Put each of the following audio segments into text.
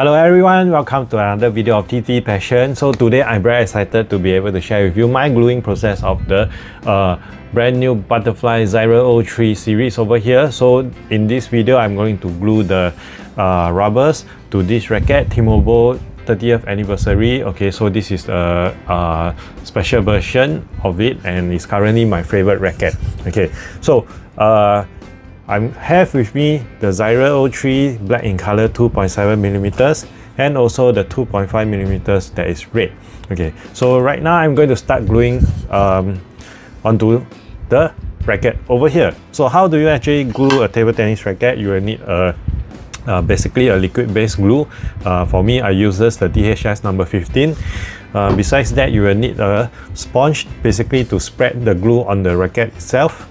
Hello everyone, welcome to another video of TT Passion. So today I'm very excited to be able to share with you my gluing process of the brand new Butterfly Zyre 03 series over here. So in this video I'm going to glue the rubbers to this Racket Timo Boll 30th anniversary. Okay, so this is a special version of it and it's currently my favorite racket. Okay, so I have with me the Zyre 03 black in color 2.7mm and also the 2.5mm that is red. Okay, so right now I'm going to start gluing onto the racket over here. So how do you actually glue a table tennis racket? You will need basically a liquid based glue. For me, I use the DHS number 15. Besides that, you will need a sponge basically to spread the glue on the racket itself.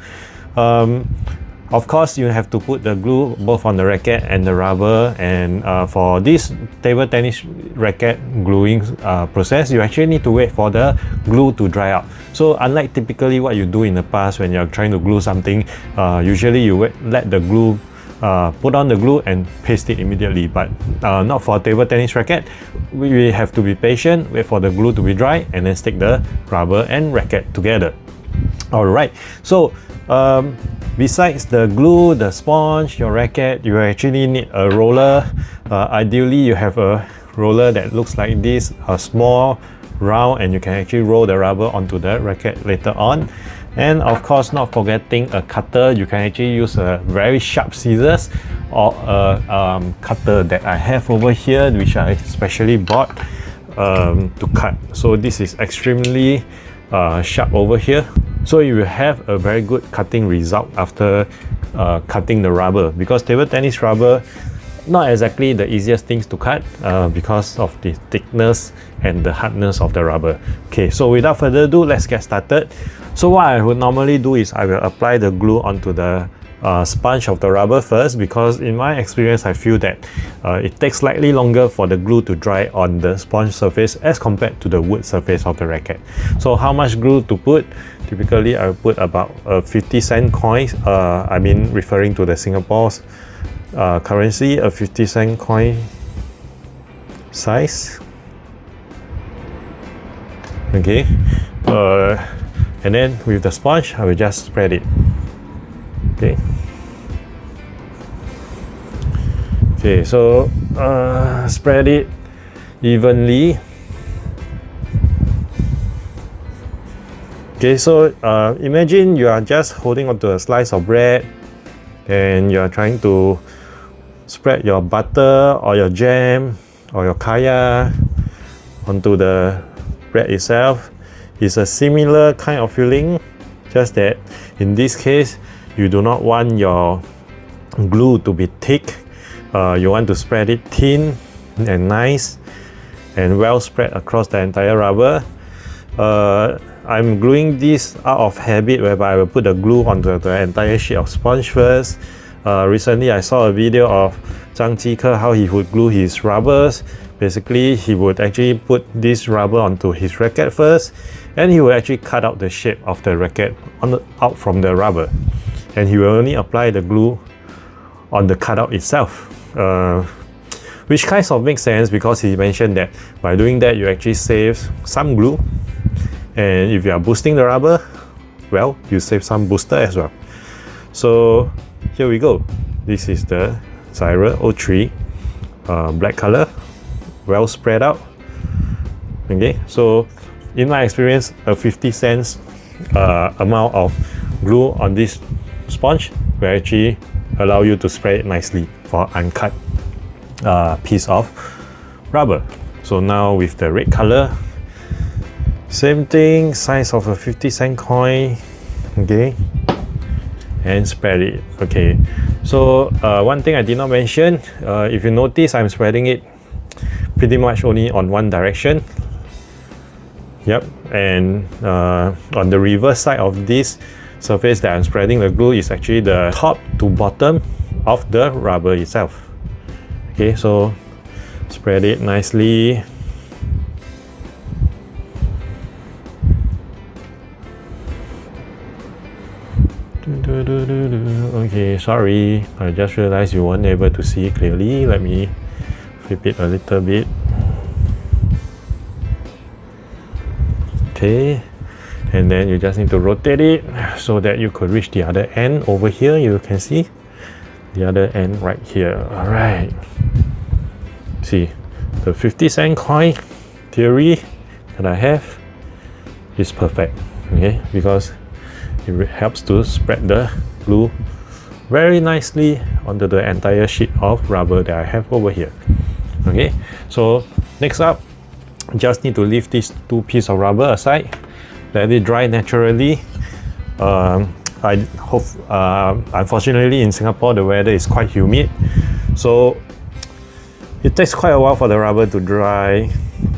Of course, you have to put the glue both on the racket and the rubber, and for this table tennis racket gluing process, you actually need to wait for the glue to dry out. So unlike typically what you do in the past when you're trying to glue something, usually you let the glue put on the glue and paste it immediately, but not for a table tennis racket. We have to be patient, wait for the glue to be dry, and then stick the rubber and racket together. Alright, so besides the glue, the sponge, your racket, you actually need a roller. Ideally, you have a roller that looks like this, a small, round, and you can actually roll the rubber onto the racket later on. And of course, not forgetting a cutter. You can actually use a very sharp scissors or a cutter that I have over here, which I specially bought to cut. So this is extremely sharp over here. So you will have a very good cutting result after cutting the rubber, because table tennis rubber not exactly the easiest things to cut because of the thickness and the hardness of the rubber. Okay, so without further ado, let's get started. So what I would normally do is I will apply the glue onto the sponge of the rubber first, because in my experience I feel that it takes slightly longer for the glue to dry on the sponge surface as compared to the wood surface of the racket. So how much glue to put? Typically I will put about a 50-cent coin, I mean referring to the Singapore's currency, a 50-cent coin size. Okay, and then with the sponge I will just spread it. Okay. Okay, so spread it evenly. Okay, so imagine you are just holding onto a slice of bread and you are trying to spread your butter or your jam or your kaya onto the bread itself. It's a similar kind of feeling, just that in this case you do not want your glue to be thick. You want to spread it thin and nice and well spread across the entire rubber. I'm gluing this out of habit, whereby I will put the glue onto the entire sheet of sponge first. Recently I saw a video of Zhang Jike, how he would glue his rubbers. Basically, he would actually put this rubber onto his racket first, and he will actually cut out the shape of the racket out from the rubber, and he will only apply the glue on the cutout itself, which kind of makes sense, because he mentioned that by doing that you actually save some glue, and if you are boosting the rubber, well, you save some booster as well. So here we go. This is the Zyre 03 black color, well spread out. Okay, so in my experience, a 50-cent amount of glue on this sponge will actually allow you to spread it nicely for uncut piece of rubber. So now with the red color, same thing, size of a 50-cent coin. Okay, and spread it. Okay, so one thing I did not mention, if you notice, I'm spreading it pretty much only on one direction. Yep, and on the reverse side of this surface that I'm spreading the glue is actually the top to bottom of the rubber itself. Okay, so spread it nicely. Okay, sorry, I just realized you weren't able to see clearly. Let me flip it a little bit. Okay, and then you just need to rotate it so that you could reach the other end. Over here you can see the other end right here. All right, see the 50-cent coin theory that I have is perfect, okay, because it helps to spread the glue very nicely onto the entire sheet of rubber that I have over here. Okay, so next up, just need to leave these two pieces of rubber aside, let it dry naturally. I hope, unfortunately in Singapore the weather is quite humid, so it takes quite a while for the rubber to dry,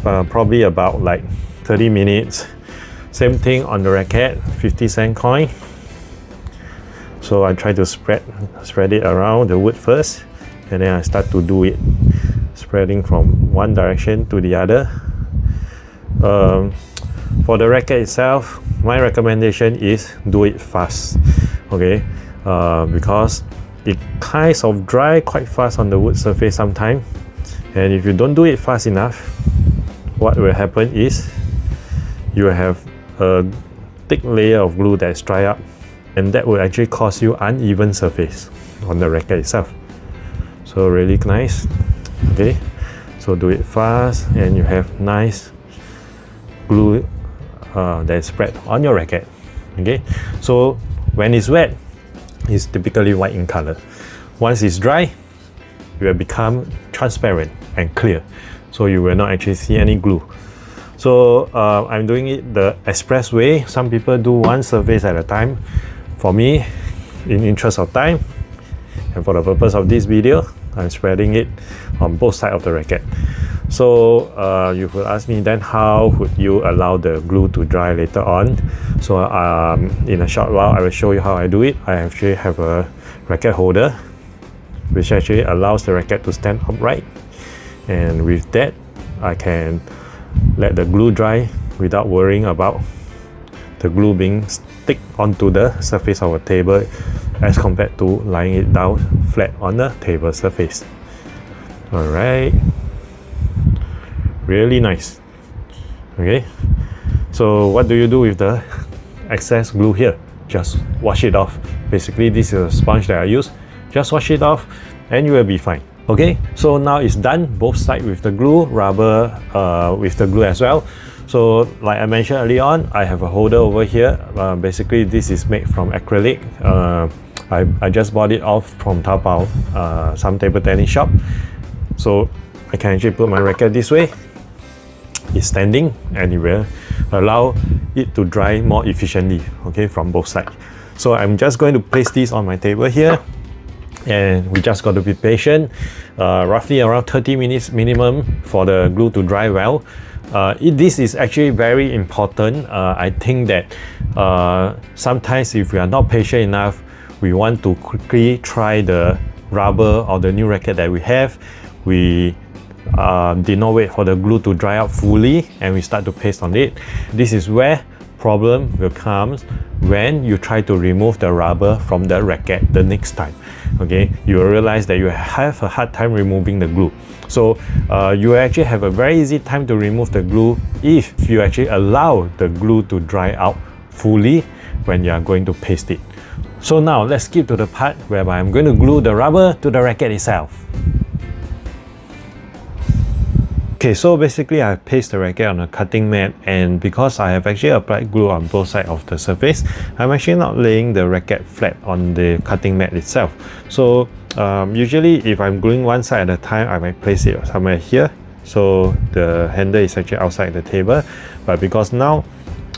probably about like 30 minutes. Same thing on the Racket 50-cent coin. So I try to spread it around the wood first, and then I start to do it, spreading from one direction to the other. For the Racket itself, my recommendation is do it fast, okay, because it kind of dry quite fast on the wood surface sometimes, and if you don't do it fast enough, what will happen is you will have a thick layer of glue that's dry up, and that will actually cause you uneven surface on the Racket itself. So really nice, okay, so do it fast and you have nice glue that's spread on your Racket. Okay, so when it's wet, it's typically white in color. Once it's dry, it will become transparent and clear, so you will not actually see any glue. So I'm doing it the express way. Some people do one surface at a time. For me, in interest of time and for the purpose of this video, I'm spreading it on both sides of the Racket. So you will ask me then, how would you allow the glue to dry later on? So in a short while I will show you how I do it. I actually have a Racket holder which actually allows the Racket to stand upright, and with that I can let the glue dry without worrying about the glue being stick onto the surface of a table as compared to lying it down flat on the table surface. Alright, really nice. Okay, so what do you do with the excess glue here? Just wash it off. Basically this is a sponge that I use. Just wash it off and you will be fine. Okay, so now it's done, both sides with the glue, rubber with the glue as well. So like I mentioned early on, I have a holder over here. Basically this is made from acrylic. I just bought it off from Taobao, some table tennis shop. So I can actually put my Racket this way. It's standing and it will allow it to dry more efficiently, okay, from both sides. So I'm just going to place this on my table here, and we just got to be patient. Roughly around 30 minutes minimum for the glue to dry well. This is actually very important. I think that sometimes if we are not patient enough, we want to quickly try the rubber or the new Racket that we have. We did not wait for the glue to dry out fully and we start to paste on it. This is where problem will come when you try to remove the rubber from the Racket the next time. Okay, you will realize that you have a hard time removing the glue. So you actually have a very easy time to remove the glue if you actually allow the glue to dry out fully when you are going to paste it. So now let's skip to the part whereby I'm going to glue the rubber to the Racket itself. Okay, so basically I placed the Racket on a cutting mat, and because I have actually applied glue on both sides of the surface, I'm actually not laying the Racket flat on the cutting mat itself. So usually if I'm gluing one side at a time, I might place it somewhere here, so the handle is actually outside the table. But because now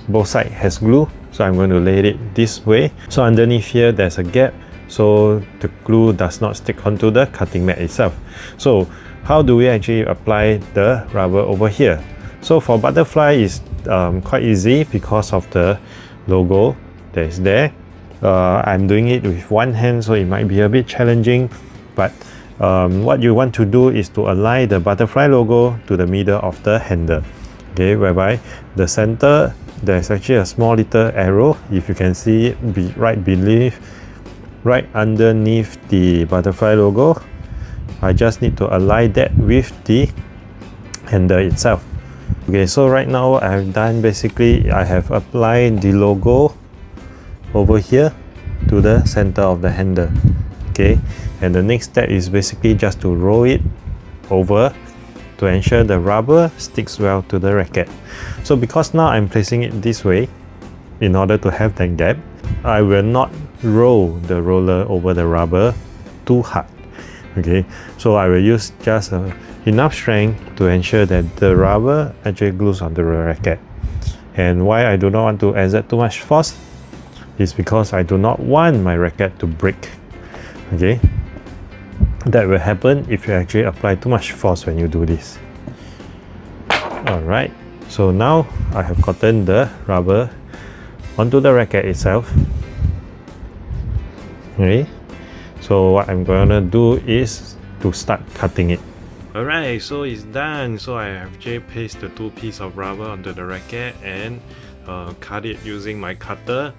both sides has glue, so I'm going to lay it this way. So underneath here there's a gap, so the glue does not stick onto the cutting mat itself. So how do we actually apply the rubber over here? So for Butterfly is quite easy because of the logo that is there. I'm doing it with one hand, so it might be a bit challenging, but what you want to do is to align the Butterfly logo to the middle of the handle, okay, whereby the center there's actually a small little arrow, if you can see it, right underneath the Butterfly logo. I just need to align that with the handle itself. Okay, so right now I've done, basically I have applied the logo over here to the center of the handle. Okay, and the next step is basically just to roll it over to ensure the rubber sticks well to the racket. So because now I'm placing it this way, in order to have that gap, I will not roll the roller over the rubber too hard. Okay, so I will use just enough strength to ensure that the rubber actually glues onto the racket. And why I do not want to exert too much force is because I do not want my racket to break. Okay, that will happen if you actually apply too much force when you do this. Alright, so now I have gotten the rubber onto the racket itself. Okay, so what I'm gonna do is to start cutting it. Alright, so it's done. So I have just placed the two pieces of rubber onto the racket and cut it using my cutter.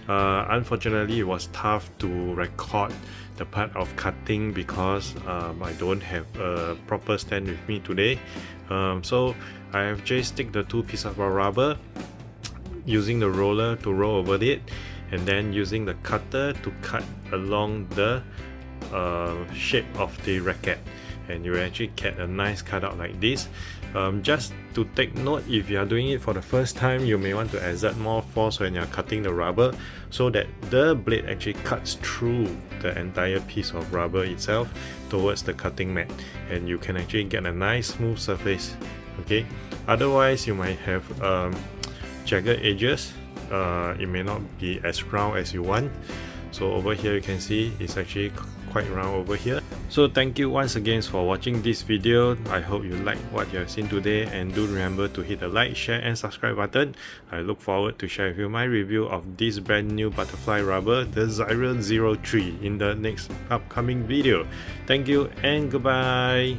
Unfortunately, it was tough to record the part of cutting because I don't have a proper stand with me today. So I have just stick the two pieces of rubber using the roller to roll over it, and then using the cutter to cut along the shape of the racket, and you actually get a nice cutout like this. Just to take note, if you are doing it for the first time, you may want to exert more force when you are cutting the rubber so that the blade actually cuts through the entire piece of rubber itself towards the cutting mat, and you can actually get a nice smooth surface. Okay, otherwise you might have jagged edges. It may not be as round as you want. So over here you can see it's actually quite round over here. So thank you once again for watching this video. I hope you like what you have seen today, and do remember to hit the like, share and subscribe button. I look forward to share with you my review of this brand new butterfly rubber, the Zyre 03, in the next upcoming video. Thank you and goodbye.